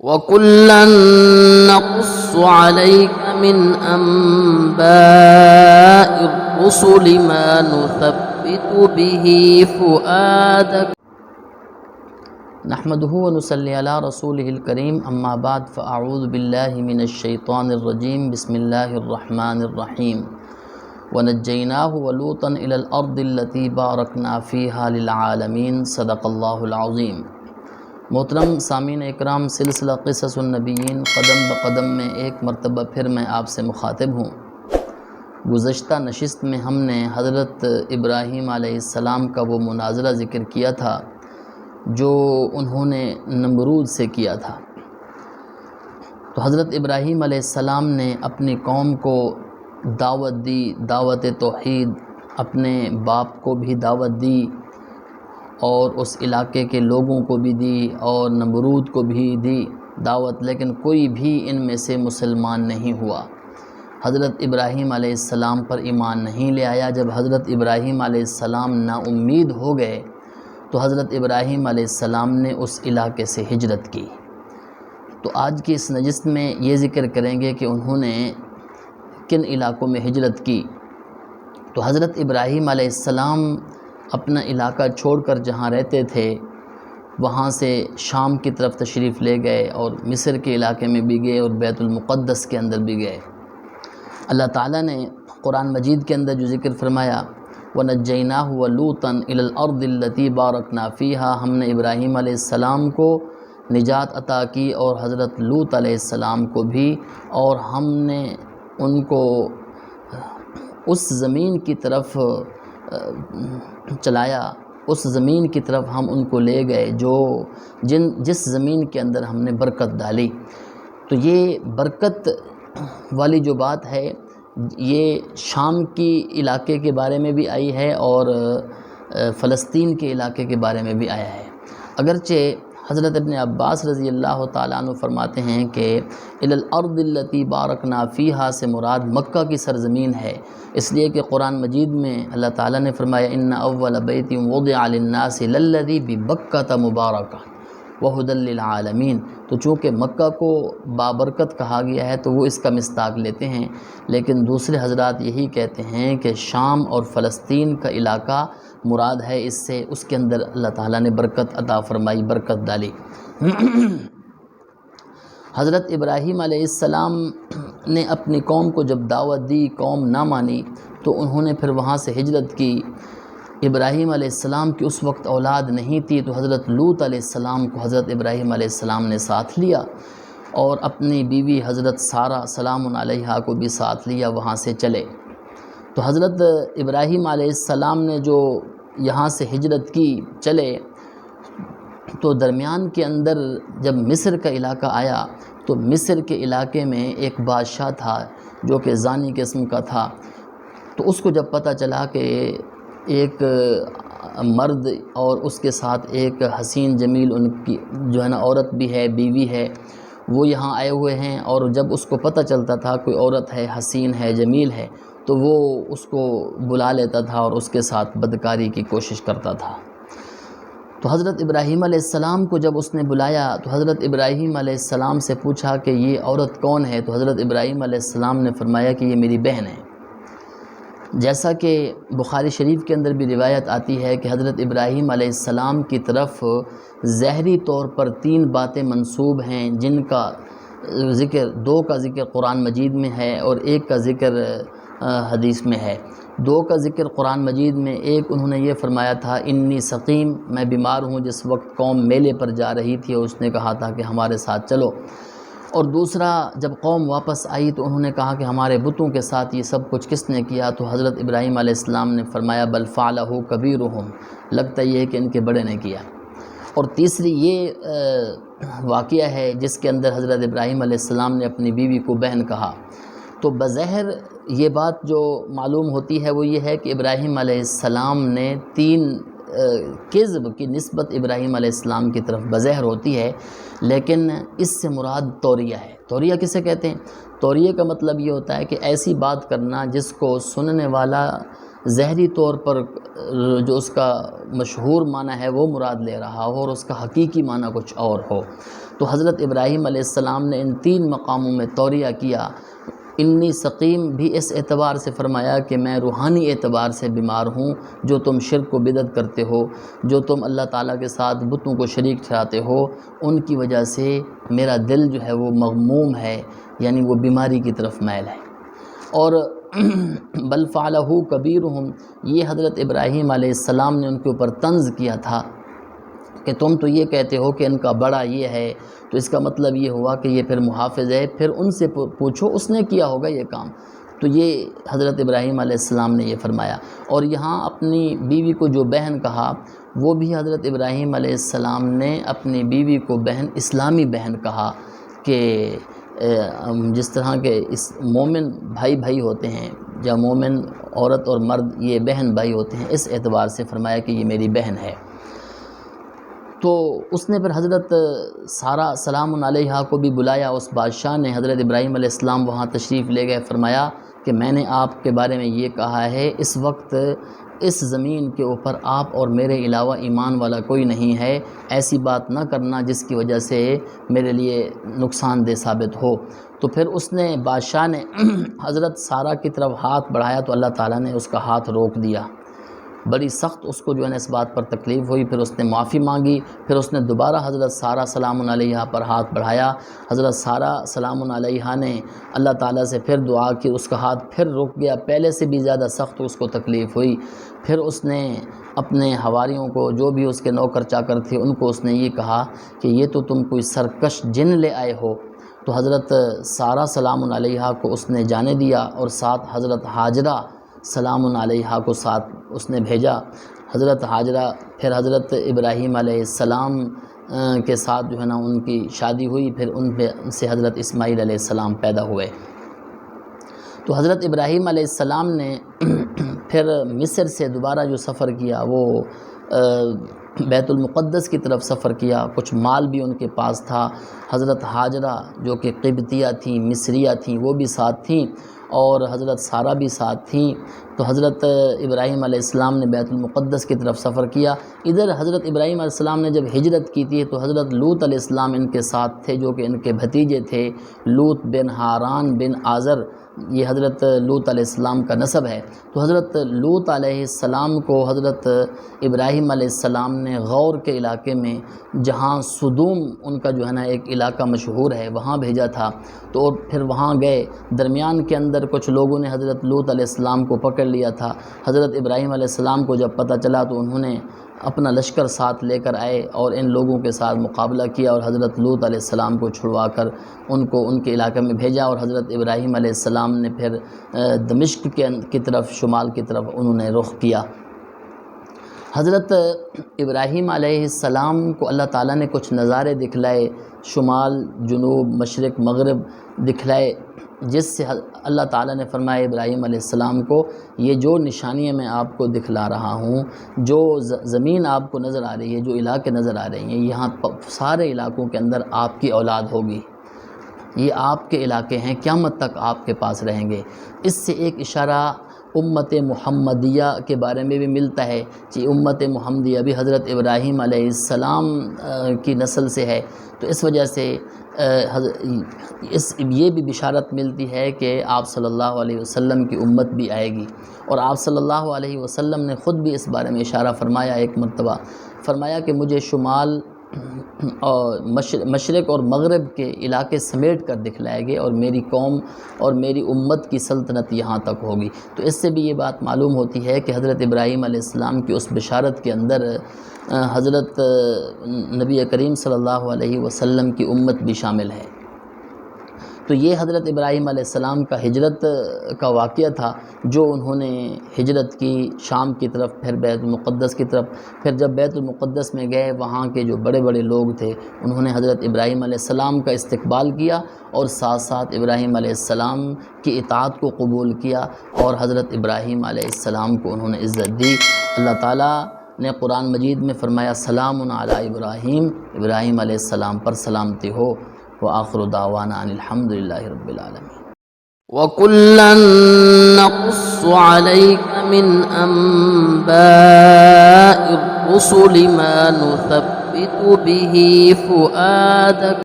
وَكُلًّا نَّقُصُّ عَلَيْكَ مِنْ أَنبَاءِ الرُّسُلِ مَا نُثَبِّتُ بِهِ فُؤَادَكَ نحمده ونصلي على رسوله الكريم اما بعد فاعوذ باللہ من الشیطان الرجیم بسم اللہ الرحمن الرحیم ونجیناہ ولوطا الی الارض التي بارکنا فیہا للعالمین صدق اللہ العظیم۔ محترم سامعین اکرام، سلسلہ قصص النبیین قدم بقدم میں ایک مرتبہ پھر میں آپ سے مخاطب ہوں۔ گزشتہ نشست میں ہم نے حضرت ابراہیم علیہ السلام کا وہ مناظرہ ذکر کیا تھا جو انہوں نے نمرود سے کیا تھا۔ تو حضرت ابراہیم علیہ السلام نے اپنی قوم کو دعوت دی، دعوت توحید، اپنے باپ کو بھی دعوت دی اور اس علاقے کے لوگوں کو بھی دی اور نمرود کو بھی دی دعوت، لیکن کوئی بھی ان میں سے مسلمان نہیں ہوا۔ حضرت ابراہیم علیہ السلام پر ایمان نہیں لے آیا۔ جب حضرت ابراہیم علیہ السلام نا امید ہو گئے تو حضرت ابراہیم علیہ السلام نے اس علاقے سے ہجرت کی۔ تو آج کی اس نشست میں یہ ذکر کریں گے کہ انہوں نے کن علاقوں میں ہجرت کی۔ تو حضرت ابراہیم علیہ السلام اپنا علاقہ چھوڑ کر جہاں رہتے تھے وہاں سے شام کی طرف تشریف لے گئے اور مصر کے علاقے میں بھی گئے اور بیت المقدس کے اندر بھی گئے۔ اللہ تعالیٰ نے قرآن مجید کے اندر جو ذکر فرمایا وَنَجَّيْنَاهُ وَلُوطًا إِلَى الْأَرْضِ الَّتِي بَارَكْنَا فِيهَا، ہم نے ابراہیم علیہ السلام کو نجات عطا کی اور حضرت لوط علیہ السلام کو بھی، اور ہم نے ان کو اس زمین کی طرف چلایا، اس زمین کی طرف ہم ان کو لے گئے جس زمین کے اندر ہم نے برکت ڈالی۔ تو یہ برکت والی جو بات ہے یہ شام کی علاقے کے بارے میں بھی آئی ہے اور فلسطین کے علاقے کے بارے میں بھی آیا ہے۔ اگرچہ حضرت ابن عباس رضی اللہ تعالیٰ عنہ فرماتے ہیں کہ الی الارض التی بارکنا فیہا سے مراد مکہ کی سرزمین ہے، اس لیے کہ قرآن مجید میں اللہ تعالیٰ نے فرمایا ان اول بیت وضع للناس للذی ببکۃ مبارکہ وہدی للعالمین۔ تو چونکہ مکہ کو بابرکت کہا گیا ہے تو وہ اس کا مصداق لیتے ہیں، لیکن دوسرے حضرات یہی کہتے ہیں کہ شام اور فلسطین کا علاقہ مراد ہے اس سے، اس کے اندر اللہ تعالیٰ نے برکت عطا فرمائی، برکت ڈالی۔ حضرت ابراہیم علیہ السلام نے اپنی قوم کو جب دعوت دی، قوم نہ مانی تو انہوں نے پھر وہاں سے ہجرت کی۔ ابراہیم علیہ السلام کی اس وقت اولاد نہیں تھی تو حضرت لوط علیہ السلام کو حضرت ابراہیم علیہ السلام نے ساتھ لیا اور اپنی بیوی حضرت سارہ سلام علیہا کو بھی ساتھ لیا، وہاں سے چلے۔ تو حضرت ابراہیم علیہ السلام نے جو یہاں سے ہجرت کی چلے، تو درمیان کے اندر جب مصر کا علاقہ آیا تو مصر کے علاقے میں ایک بادشاہ تھا جو کہ زانی قسم کا تھا۔ تو اس کو جب پتہ چلا کہ ایک مرد اور اس کے ساتھ ایک حسین جمیل ان کی جو ہے نا عورت بھی ہے، بیوی ہے، وہ یہاں آئے ہوئے ہیں، اور جب اس کو پتہ چلتا تھا کوئی عورت ہے، حسین ہے، جمیل ہے، تو وہ اس کو بلا لیتا تھا اور اس کے ساتھ بدکاری کی کوشش کرتا تھا۔ تو حضرت ابراہیم علیہ السلام کو جب اس نے بلایا تو حضرت ابراہیم علیہ السلام سے پوچھا کہ یہ عورت کون ہے؟ تو حضرت ابراہیم علیہ السلام نے فرمایا کہ یہ میری بہن ہے۔ جیسا کہ بخاری شریف کے اندر بھی روایت آتی ہے کہ حضرت ابراہیم علیہ السلام کی طرف ظاہری طور پر 3 باتیں منسوب ہیں، جن کا ذکر 2 کا ذکر قرآن مجید میں ہے اور 1 کا ذکر حدیث میں ہے۔ 2 کا ذکر قرآن مجید میں، ایک انہوں نے یہ فرمایا تھا انی سقیم، میں بیمار ہوں، جس وقت قوم میلے پر جا رہی تھی اور اس نے کہا تھا کہ ہمارے ساتھ چلو، اور دوسرا جب قوم واپس آئی تو انہوں نے کہا کہ ہمارے بتوں کے ساتھ یہ سب کچھ کس نے کیا؟ تو حضرت ابراہیم علیہ السلام نے فرمایا بل فعلہ کبیرہم، لگتا یہ ہے کہ ان کے بڑے نے کیا۔ اور تیسری یہ واقعہ ہے جس کے اندر حضرت ابراہیم علیہ السلام نے اپنی بیوی کو بہن کہا۔ تو بظاہر یہ بات جو معلوم ہوتی ہے وہ یہ ہے کہ ابراہیم علیہ السلام نے 3 کذب کی نسبت ابراہیم علیہ السلام کی طرف بظاہر ہوتی ہے، لیکن اس سے مراد توریہ ہے۔ توریہ کسے کہتے ہیں؟ توریہ کا مطلب یہ ہوتا ہے کہ ایسی بات کرنا جس کو سننے والا ظاہری طور پر جو اس کا مشہور معنی ہے وہ مراد لے رہا ہو اور اس کا حقیقی معنی کچھ اور ہو۔ تو حضرت ابراہیم علیہ السلام نے ان 3 مقاموں میں توریہ کیا۔ انی سقیم بھی اس اعتبار سے فرمایا کہ میں روحانی اعتبار سے بیمار ہوں، جو تم شرک و بدعت کرتے ہو، جو تم اللہ تعالیٰ کے ساتھ بتوں کو شریک ٹھہراتے ہو، ان کی وجہ سے میرا دل جو ہے وہ مغموم ہے، یعنی وہ بیماری کی طرف میل ہے۔ اور بل فعلہ کبیرہم، یہ حضرت ابراہیم علیہ السلام نے ان کے اوپر طنز کیا تھا کہ تم تو یہ کہتے ہو کہ ان کا بڑا یہ ہے، تو اس کا مطلب یہ ہوا کہ یہ پھر محافظ ہے، پھر ان سے پوچھو اس نے کیا ہوگا یہ کام۔ تو یہ حضرت ابراہیم علیہ السلام نے یہ فرمایا۔ اور یہاں اپنی بیوی کو جو بہن کہا، وہ بھی حضرت ابراہیم علیہ السلام نے اپنی بیوی کو بہن، اسلامی بہن کہا، کہ جس طرح کے اس مومن بھائی بھائی ہوتے ہیں، یا مومن عورت اور مرد یہ بہن بھائی ہوتے ہیں، اس اعتبار سے فرمایا کہ یہ میری بہن ہے۔ تو اس نے پھر حضرت سارہ سلام علیہا کو بھی بلایا۔ اس بادشاہ نے، حضرت ابراہیم علیہ السلام وہاں تشریف لے گئے، فرمایا کہ میں نے آپ کے بارے میں یہ کہا ہے، اس وقت اس زمین کے اوپر آپ اور میرے علاوہ ایمان والا کوئی نہیں ہے، ایسی بات نہ کرنا جس کی وجہ سے میرے لیے نقصان دہ ثابت ہو۔ تو پھر اس نے، بادشاہ نے حضرت سارہ کی طرف ہاتھ بڑھایا تو اللہ تعالیٰ نے اس کا ہاتھ روک دیا۔ بڑی سخت اس کو جو ہے نا اس بات پر تکلیف ہوئی، پھر اس نے معافی مانگی، پھر اس نے دوبارہ حضرت سارہ سلام علیہا پر ہاتھ بڑھایا۔ حضرت سارہ سلام علیہا نے اللہ تعالیٰ سے پھر دعا کی، اس کا ہاتھ پھر رک گیا، پہلے سے بھی زیادہ سخت اس کو تکلیف ہوئی۔ پھر اس نے اپنے حواریوں کو، جو بھی اس کے نوکر چاکر تھے، ان کو اس نے یہ کہا کہ یہ تو تم کوئی سرکش جن لے آئے ہو۔ تو حضرت سارہ سلام علیہا کو اس نے جانے دیا، اور ساتھ حضرت ہاجرہ سلام علیہا کو ساتھ اس نے بھیجا۔ حضرت ہاجرہ پھر حضرت ابراہیم علیہ السلام کے ساتھ جو ہے نا ان کی شادی ہوئی، پھر ان سے حضرت اسماعیل علیہ السلام پیدا ہوئے۔ تو حضرت ابراہیم علیہ السلام نے پھر مصر سے دوبارہ جو سفر کیا، وہ بیت المقدس کی طرف سفر کیا، کچھ مال بھی ان کے پاس تھا۔ حضرت ہاجرہ جو کہ قبطیہ تھیں، مصریہ تھیں، وہ بھی ساتھ تھیں، اور حضرت سارہ بھی ساتھ تھیں۔ تو حضرت ابراہیم علیہ السلام نے بیت المقدس کی طرف سفر کیا۔ ادھر حضرت ابراہیم علیہ السلام نے جب ہجرت کی تھی تو حضرت لوط علیہ السلام ان کے ساتھ تھے، جو کہ ان کے بھتیجے تھے، لوط بن ہاران بن آزر، یہ حضرت لوط علیہ السلام کا نسب ہے۔ تو حضرت لوط علیہ السلام کو حضرت ابراہیم علیہ السلام نے غور کے علاقے میں، جہاں سدوم ان کا جو ہے نا ایک علاقہ مشہور ہے، وہاں بھیجا تھا۔ تو پھر وہاں گئے، درمیان کے اندر کچھ لوگوں نے حضرت لوط علیہ السلام کو پکڑ لیا تھا۔ حضرت ابراہیم علیہ السلام کو جب پتہ چلا تو انہوں نے اپنا لشکر ساتھ لے کر آئے اور ان لوگوں کے ساتھ مقابلہ کیا، اور حضرت لوط علیہ السلام کو چھڑوا کر ان کو ان کے علاقے میں بھیجا، اور حضرت ابراہیم علیہ السلام نے پھر دمشق کی طرف، شمال کی طرف انہوں نے رخ کیا۔ حضرت ابراہیم علیہ السلام کو اللہ تعالیٰ نے کچھ نظارے دکھلائے، شمال، جنوب، مشرق، مغرب دکھلائے، جس سے اللہ تعالیٰ نے فرمایا ابراہیم علیہ السلام کو، یہ جو نشانیاں میں آپ کو دکھلا رہا ہوں، جو زمین آپ کو نظر آ رہی ہے، جو علاقے نظر آ رہے ہیں، یہاں سارے علاقوں کے اندر آپ کی اولاد ہوگی، یہ آپ کے علاقے ہیں، قیامت تک آپ کے پاس رہیں گے۔ اس سے ایک اشارہ امت محمدیہ کے بارے میں بھی ملتا ہے کہ امت محمدیہ بھی حضرت ابراہیم علیہ السلام کی نسل سے ہے۔ تو اس وجہ سے یہ بھی بشارت ملتی ہے کہ آپ صلی اللہ علیہ وسلم کی امت بھی آئے گی، اور آپ صلی اللہ علیہ وسلم نے خود بھی اس بارے میں اشارہ فرمایا، ایک مرتبہ فرمایا کہ مجھے شمال اور مشرق اور مغرب کے علاقے سمیٹ کر دکھلائے گے، اور میری قوم اور میری امت کی سلطنت یہاں تک ہوگی۔ تو اس سے بھی یہ بات معلوم ہوتی ہے کہ حضرت ابراہیم علیہ السلام کی اس بشارت کے اندر حضرت نبی کریم صلی اللہ علیہ وسلم کی امت بھی شامل ہے۔ تو یہ حضرت ابراہیم علیہ السلام کا ہجرت کا واقعہ تھا، جو انہوں نے ہجرت کی شام کی طرف، پھر بیت المقدس کی طرف۔ پھر جب بیت المقدس میں گئے، وہاں کے جو بڑے بڑے لوگ تھے، انہوں نے حضرت ابراہیم علیہ السلام کا استقبال کیا، اور ساتھ ساتھ ابراہیم علیہ السلام کی اطاعت کو قبول کیا، اور حضرت ابراہیم علیہ السلام کو انہوں نے عزت دی۔ اللہ تعالیٰ نے قرآن مجید میں فرمایا، سلام علی ابراہیم، ابراہیم علیہ السلام پر سلامتی ہو، وآخر دعوانا ان الحمد للہ رب العالمین۔ وَكُلًّا نَّقُصُّ عَلَيْكَ مِنْ أَنبَاءِ الرُّسُلِ مَا نُثَبِّتُ بِهِ فُؤَادَكَ